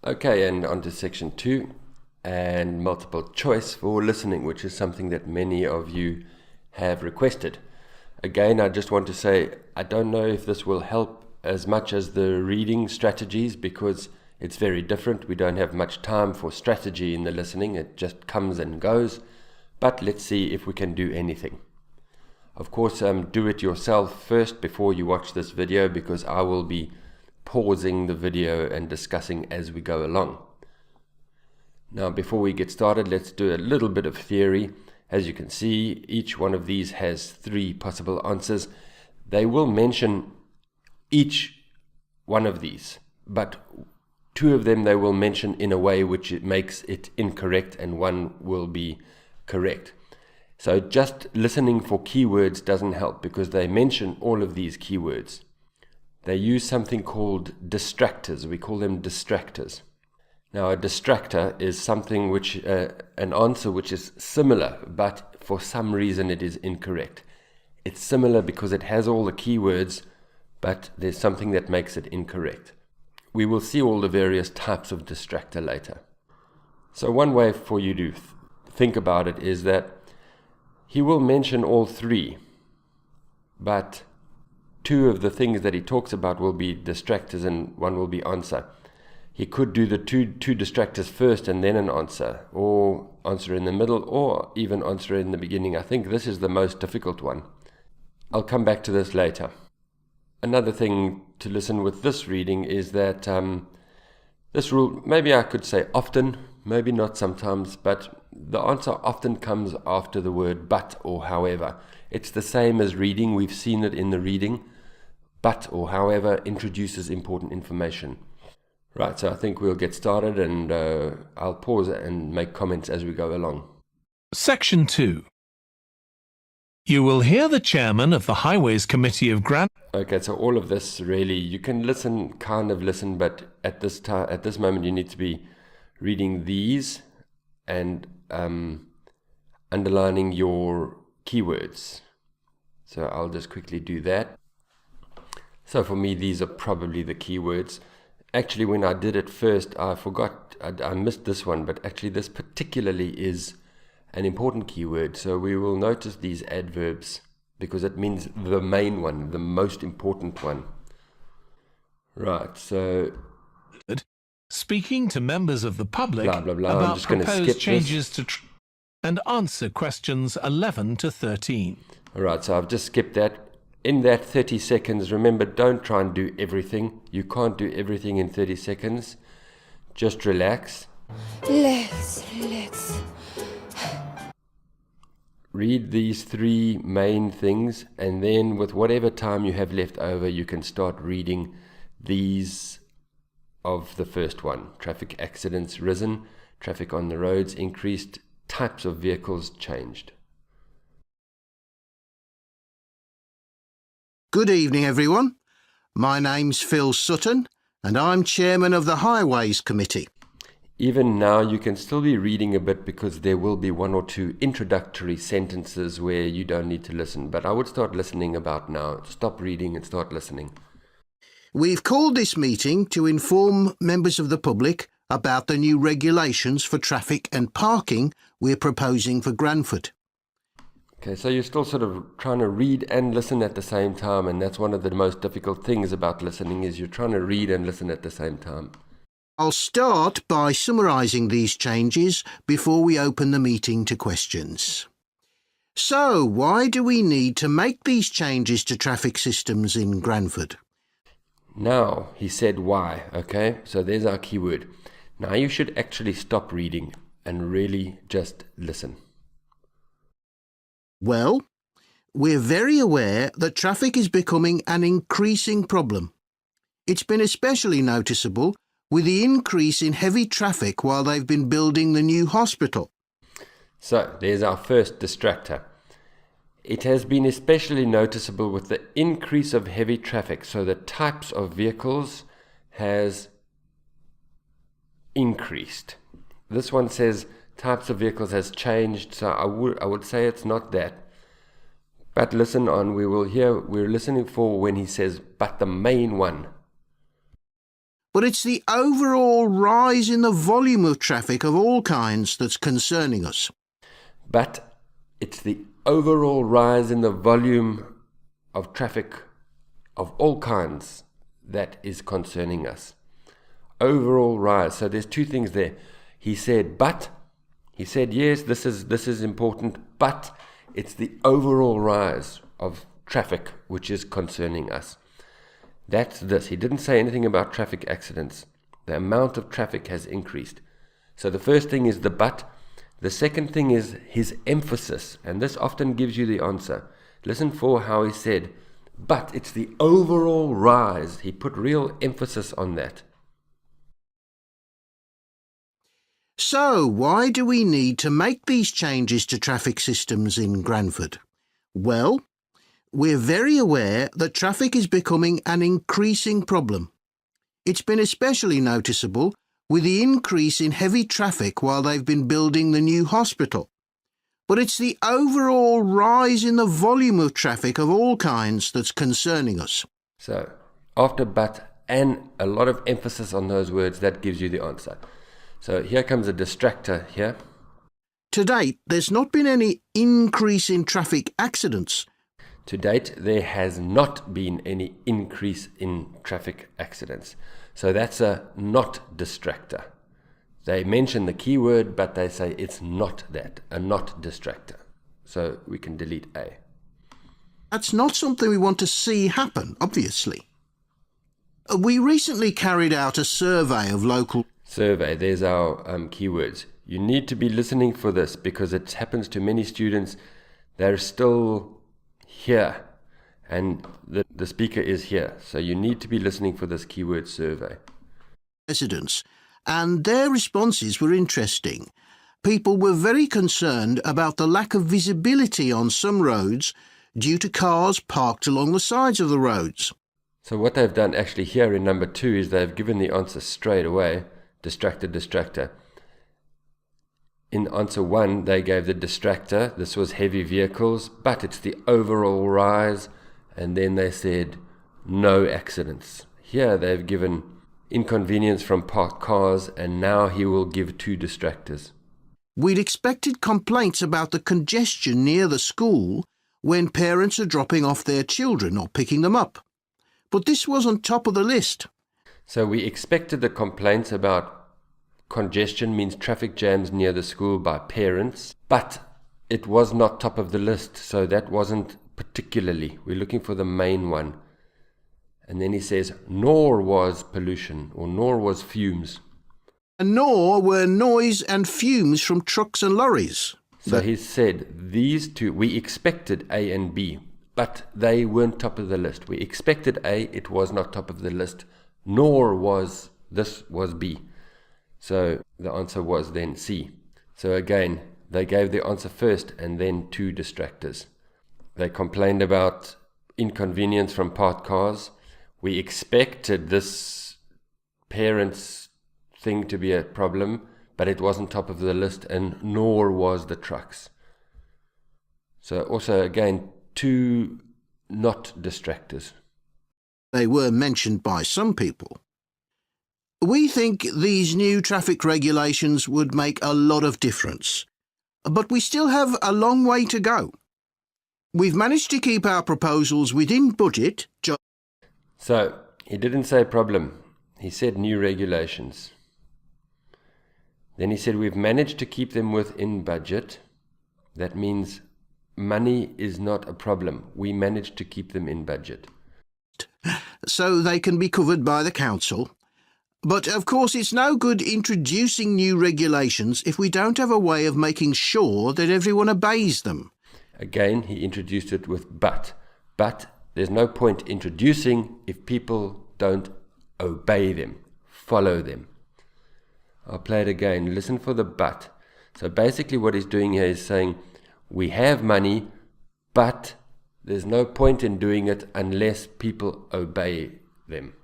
Okay, and on to section 2 and multiple choice for listening, which is something that many of you have requested. Again, I just want to say I don't know if this will help as much as the reading strategies because it's very different. We don't have much time for strategy in the listening. It just comes and goes. But let's see if we can do anything. Of course, do it yourself first before you watch this video because I will be pausing the video and discussing as we go along. Now, before we get started, let's do a little bit of theory. As you can see, each one of these has 3 possible answers. They will mention each one of these, but 2 of them they will mention in a way which it makes it incorrect and 1 will be correct. So just listening for keywords doesn't help because they mention all of these keywords. They use something called distractors. We call them distractors. Now, a distractor is something which, an answer which is similar, but for some reason it is incorrect. It's similar because it has all the keywords, but there's something that makes it incorrect. We will see all the various types of distractor later. So one way for you to think about it is that he will mention all 3, but 2 of the things that he talks about will be distractors and 1 will be answer. He could do the two distractors first and then an answer, or answer in the middle, or even answer in the beginning. I think this is the most difficult one. I'll come back to this later. Another thing to listen with this reading is that this rule, maybe I could say often, maybe not sometimes, but the answer often comes after the word but or however. It's the same as reading. We've seen it in the reading. But or however introduces important information. Right, so I think we'll get started and I'll pause and make comments as we go along. Section 2. You will hear the chairman of the Highways Committee of Grand... Okay, so all of this really, you can listen, kind of listen, but at this moment you need to be reading these and underlining your keywords. So I'll just quickly do that. So for me, these are probably the keywords. Actually, when I did it first, I forgot, I missed this one, but actually this particularly is an important keyword. So we will notice these adverbs because it means the main one, the most important one. Right, so... Speaking to members of the public blah, blah, blah. about I'm just going to proposed skip changes this. and answer questions 11 to 13. All right, so I've just skipped that. In that 30 seconds, remember, don't try and do everything. You can't do everything in 30 seconds. Just relax. Let's. Read these 3 main things, and then with whatever time you have left over, you can start reading these of the first one. Traffic accidents risen, traffic on the roads increased, types of vehicles changed. Good evening, everyone. My name's Phil Sutton, and I'm chairman of the Highways Committee. Even now, you can still be reading a bit because there will be 1 or 2 introductory sentences where you don't need to listen. But I would start listening about now. Stop reading and start listening. We've called this meeting to inform members of the public about the new regulations for traffic and parking we're proposing for Granford. Okay, so you're still sort of trying to read and listen at the same time, and that's one of the most difficult things about listening is you're trying to read and listen at the same time. I'll start by summarising these changes before we open the meeting to questions. So, why do we need to make these changes to traffic systems in Granford? Now, he said why, okay? So there's our keyword. Now you should actually stop reading and really just listen. Well, we're very aware that traffic is becoming an increasing problem. It's been especially noticeable with the increase in heavy traffic while they've been building the new hospital. So, there's our first distractor. It has been especially noticeable with the increase of heavy traffic, so the types of vehicles has increased. This one says types of vehicles has changed, so I would say it's not that. But listen on, we're listening for when he says, but the main one. But it's the overall rise in the volume of traffic of all kinds that's concerning us. But it's the overall rise in the volume of traffic of all kinds that is concerning us. Overall rise. So there's two things there. He said, but. He said, yes, this is important, but it's the overall rise of traffic which is concerning us. That's this. He didn't say anything about traffic accidents. The amount of traffic has increased. So the first thing is the but. The second thing is his emphasis, and this often gives you the answer. Listen for how he said, but it's the overall rise. He put real emphasis on that. So, why do we need to make these changes to traffic systems in Granford? Well, we're very aware that traffic is becoming an increasing problem. It's been especially noticeable with the increase in heavy traffic while they've been building the new hospital. But it's the overall rise in the volume of traffic of all kinds that's concerning us. So, after but and a lot of emphasis on those words, that gives you the answer. So here comes a distractor here. To date, there's not been any increase in traffic accidents. To date, there has not been any increase in traffic accidents. So that's a not distractor. They mention the keyword, but they say it's not that, a not distractor. So we can delete A. That's not something we want to see happen, obviously. We recently carried out a survey of local... Survey, there's our keywords. You need to be listening for this because it happens to many students. They're still here and the speaker is here. So you need to be listening for this keyword survey. Residents, and their responses were interesting. People were very concerned about the lack of visibility on some roads due to cars parked along the sides of the roads. So what they've done actually here in number 2 is they've given the answer straight away. Distractor. In answer 1, they gave the distractor. This was heavy vehicles, but it's the overall rise. And then they said no accidents. Here they've given inconvenience from parked cars, and now he will give 2 distractors. We'd expected complaints about the congestion near the school when parents are dropping off their children or picking them up. But this wasn't top of the list. So we expected the complaints about congestion means traffic jams near the school by parents, but it was not top of the list, so that wasn't particularly. We're looking for the main one. And then he says, nor was pollution, or nor was fumes. And nor were noise and fumes from trucks and lorries. So he said, these two, we expected A and B, but they weren't top of the list. We expected A, it was not top of the list. Nor was B. So the answer was then C. So again, they gave the answer first and then 2 distractors. They complained about inconvenience from parked cars. We expected this parents' thing to be a problem, but it wasn't top of the list, and nor was the trucks. So also again, 2 not distractors. They were mentioned by some people. We think these new traffic regulations would make a lot of difference, but we still have a long way to go. We've managed to keep our proposals within budget. So he didn't say problem, he said new regulations. Then he said we've managed to keep them within budget. That means money is not a problem. We managed to keep them in budget. So they can be covered by the council. But of course it's no good introducing new regulations if we don't have a way of making sure that everyone obeys them. Again, he introduced it with but. But there's no point introducing if people don't obey them, follow them. I'll play it again. Listen for the but. So basically what he's doing here is saying we have money, but there's no point in doing it unless people obey them.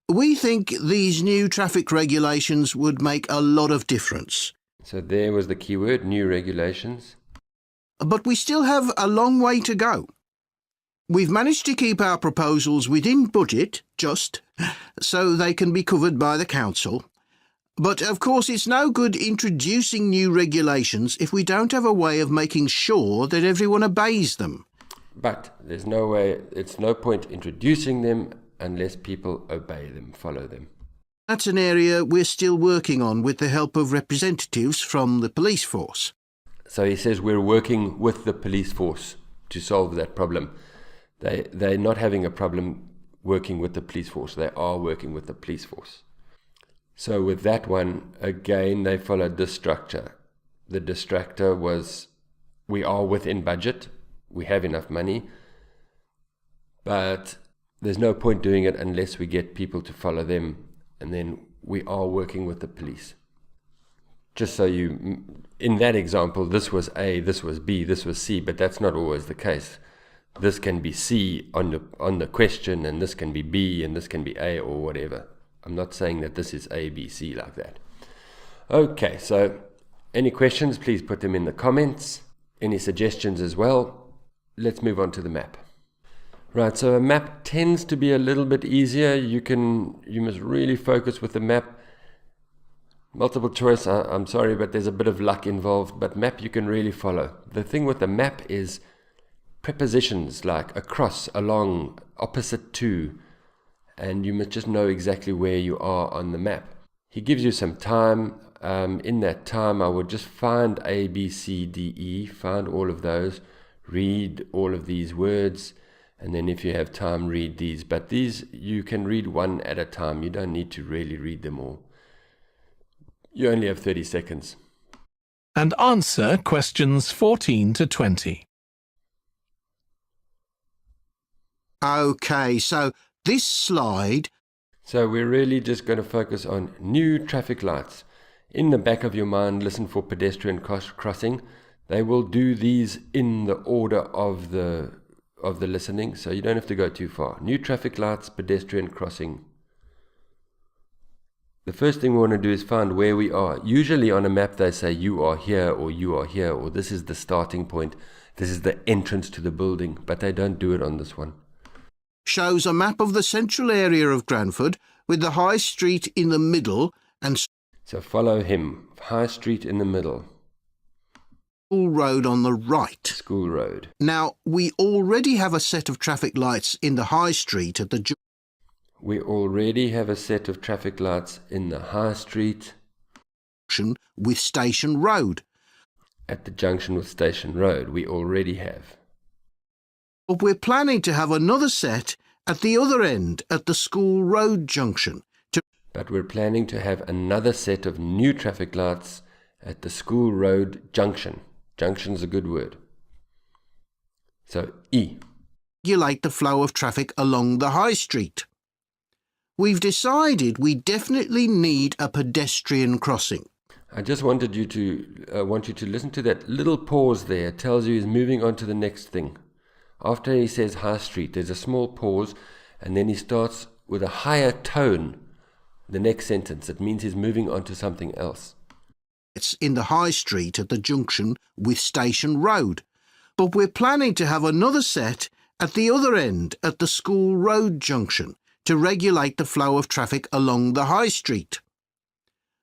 We think these new traffic regulations would make a lot of difference. So there was the keyword, new regulations. But we still have a long way to go. We've managed to keep our proposals within budget, so they can be covered by the council. But of course it's no good introducing new regulations if we don't have a way of making sure that everyone obeys them. But there's no way, it's no point introducing them unless people obey them, follow them. That's an area we're still working on with the help of representatives from the police force. So he says we're working with the police force to solve that problem. They're not having a problem working with the police force. They are working with the police force. So with that one, again, they followed this structure. The distractor was, we are within budget. We have enough money. But there's no point doing it unless we get people to follow them. And then we are working with the police. Just so you, in that example, this was A, this was B, this was C, but that's not always the case. This can be C on the question, and this can be B, and this can be A, or whatever. I'm not saying that this is A, B, C like that. Okay, so any questions, please put them in the comments. Any suggestions as well. Let's move on to the map. Right, so a map tends to be a little bit easier. You must really focus with the map. Multiple choice, I'm sorry, but there's a bit of luck involved, but map you can really follow. The thing with the map is prepositions like across, along, opposite to, and you must just know exactly where you are on the map. He gives you some time. In that time, I would just find A, B, C, D, E, find all of those, read all of these words, and then if you have time, read these. But these, you can read one at a time. You don't need to really read them all. You only have 30 seconds. And answer questions 14 to 20. OK, so this slide... So we're really just going to focus on new traffic lights. In the back of your mind, listen for pedestrian crossing. They will do these in the order of the listening, so you don't have to go too far. New traffic lights, pedestrian crossing. The first thing we want to do is find where we are. Usually on a map they say you are here, or this is the starting point, this is the entrance to the building, but they don't do it on this one. Shows a map of the central area of Granford with the High Street in the middle and so follow him. High Street in the middle. School Road on the right. School Road. Now, we already have a set of traffic lights in the High Street at the... We already have a set of traffic lights in the High Street with Station Road. At the junction with Station Road, we already have. But we're planning to have another set at the other end, at the School Road junction. But we're planning to have another set of new traffic lights at the School Road junction. Junction's a good word. So, E. Regulate the flow of traffic along the High Street. We've decided we definitely need a pedestrian crossing. I just wanted you to want you to listen to that little pause there. It tells you he's moving on to the next thing. After he says High Street, there's a small pause, and then he starts with a higher tone. The next sentence, it means he's moving on to something else. It's in the High Street at the junction with Station Road. But we're planning to have another set at the other end, at the School Road junction, to regulate the flow of traffic along the High Street.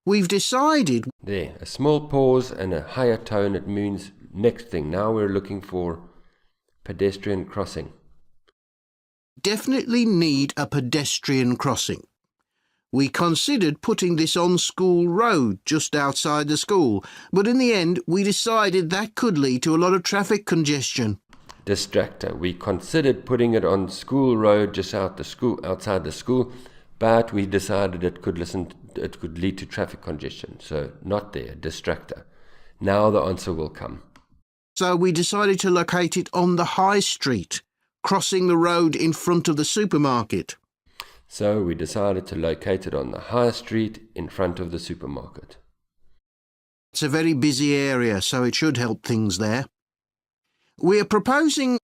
We've decided... There, a small pause and a higher tone, it means next thing. Now we're looking for pedestrian crossing. Definitely need a pedestrian crossing. We considered putting this on School Road, just outside the school, but in the end we decided that could lead to a lot of traffic congestion. Distractor. We considered putting it on School Road, just outside the school, but we decided it could lead to traffic congestion. So not there, distractor. Now the answer will come. So we decided to locate it on the High Street, crossing the road in front of the supermarket. So we decided to locate it on the High Street in front of the supermarket. It's a very busy area, so it should help things there. We are proposing...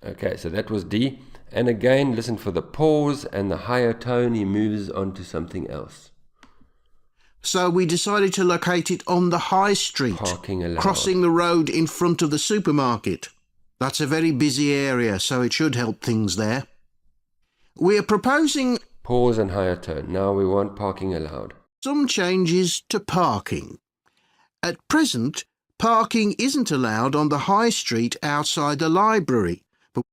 Okay, so that was D. And again, listen for the pause and the higher tone. He moves on to something else. So we decided to locate it on the High Street, Parking allowed. crossing the road in front of the supermarket. That's a very busy area, so it should help things there. We're proposing Pause and higher tone. Now we want parking allowed. some changes to parking. At present, parking isn't allowed on the high street outside the library, but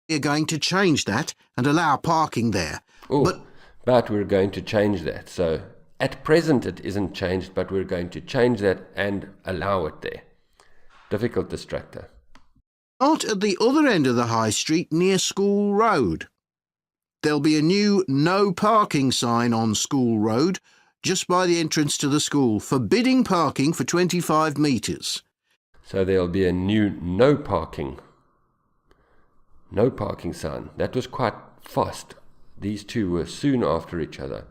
we're going to change that and allow parking there. Oh, but we're going to change that. So at present it isn't changed, but we're going to change that and allow it there. Difficult distractor. Not at the other end of the high street near School Road. There'll be a new no parking sign on School Road just by the entrance to the school, forbidding parking for 25 metres. So there'll be a new no parking sign. That was quite fast. These two were soon after each other,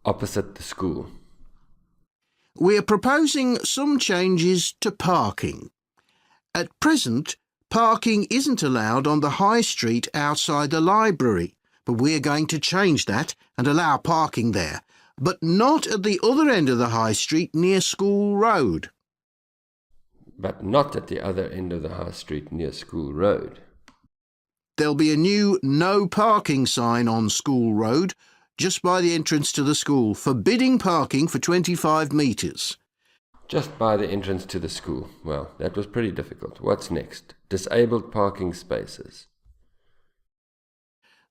opposite the school. We're proposing some changes to parking. At present, parking isn't allowed on the high street outside the library, but we're going to change that and allow parking there, but not at the other end of the high street near School Road. But not at the other end of the high street near School Road. There'll be a new no parking sign on School Road just by the entrance to the school, forbidding parking for 25 metres. Just by the entrance to the school. Well, that was pretty difficult. What's next? Disabled parking spaces.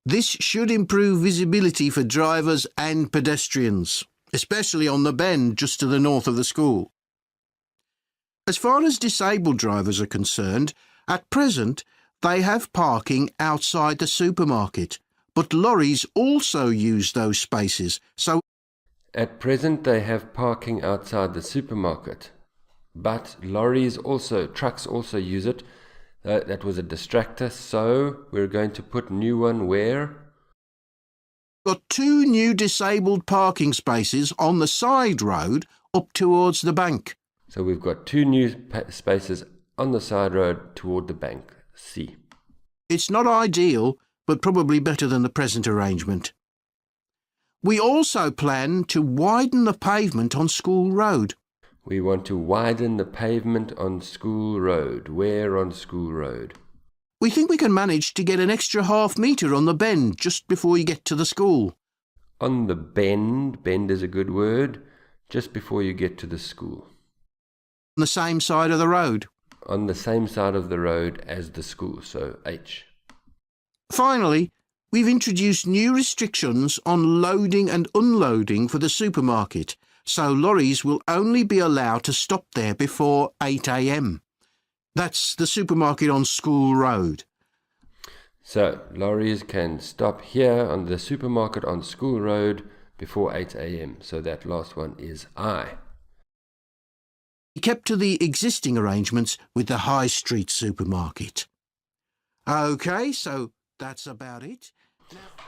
This should improve visibility for drivers and pedestrians, especially on the bend just to the north of the school. As far as disabled drivers are concerned, at present they have parking outside the supermarket, but lorries also use those spaces, so At present they have parking outside the supermarket, but trucks also use it. That was a distractor, so we're going to put new one where? got two new disabled parking spaces on the side road up towards the bank. So we've got two new spaces on the side road toward the bank. C. It's not ideal, but probably better than the present arrangement. We also plan to widen the pavement on School Road. We want to widen the pavement on School Road. Where on School Road? We think we can manage to get an extra half metre on the bend just before you get to the school. On the bend. Bend is a good word. Just before you get to the school. On the same side of the road. On the same side of the road as the school, so H. Finally, we've introduced new restrictions on loading and unloading for the supermarket, so lorries will only be allowed to stop there before 8 a.m. That's the supermarket on School Road. So, lorries can stop here on the supermarket on School Road before 8 a.m. So that last one is I. We kept to the existing arrangements with the High Street supermarket. OK, so that's about it.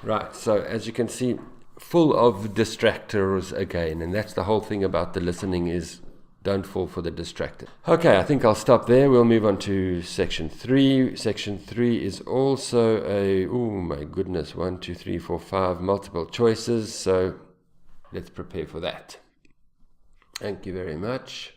Right, so as you can see, full of distractors again, and that's the whole thing about the listening is don't fall for the distractor. Okay, I think I'll stop there. We'll move on to section 3. Section 3 is also a, oh my goodness, 1, 2, 3, 4, 5 multiple choices, so let's prepare for that. Thank you very much.